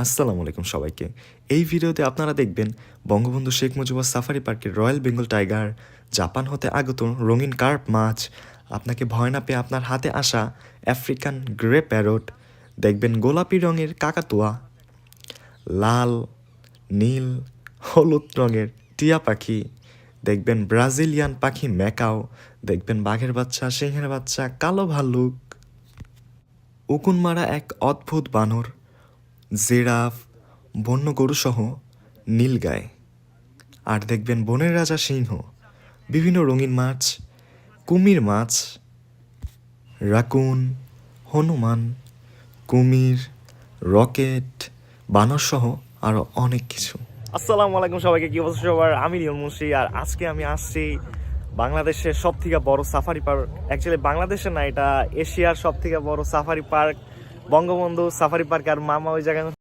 আসসালামু আলাইকুম সবাইকে। এই ভিডিওতে আপনারা দেখবেন বঙ্গবন্ধু শেখ মুজিবুর সাফারি পার্কের রয়্যাল বেঙ্গল টাইগার, জাপান হতে আগত রঙিন কার্প মাছ, আপনাকে ভয় না পেয়ে আপনার হাতে আসা আফ্রিকান গ্রে প্যারট, দেখবেন গোলাপি রঙের কাকাতুয়া, লাল, নীল, হলুদ রঙের টিয়া পাখি, দেখবেন ব্রাজিলিয়ান পাখি ম্যাকাও, দেখবেন বাঘের বাচ্চা, সিংহের বাচ্চা, কালো ভাল্লুক, উকুন মারা এক অদ্ভুত বানর, জিরাফ, বন্য গরুসহ নীলগাই, আর দেখবেন বনের রাজা সিংহ, বিভিন্ন রঙিন মাছ, কুমির মাছ, রাকুন, হনুমান, কুমির, রকেট, বানরসহ আরও অনেক কিছু। আসসালামু আলাইকুম সবাইকে, কি অবস্থা সবার? আমি রিয়ন মুন্সি, আর আজকে আমি আসছি বাংলাদেশের সব থেকে বড় সাফারি পার্ক। অ্যাকচুয়ালি বাংলাদেশের না, এটা এশিয়ার সব থেকে বড় safari park, Bangabandhu safari park. আর মামা ওই জায়গায়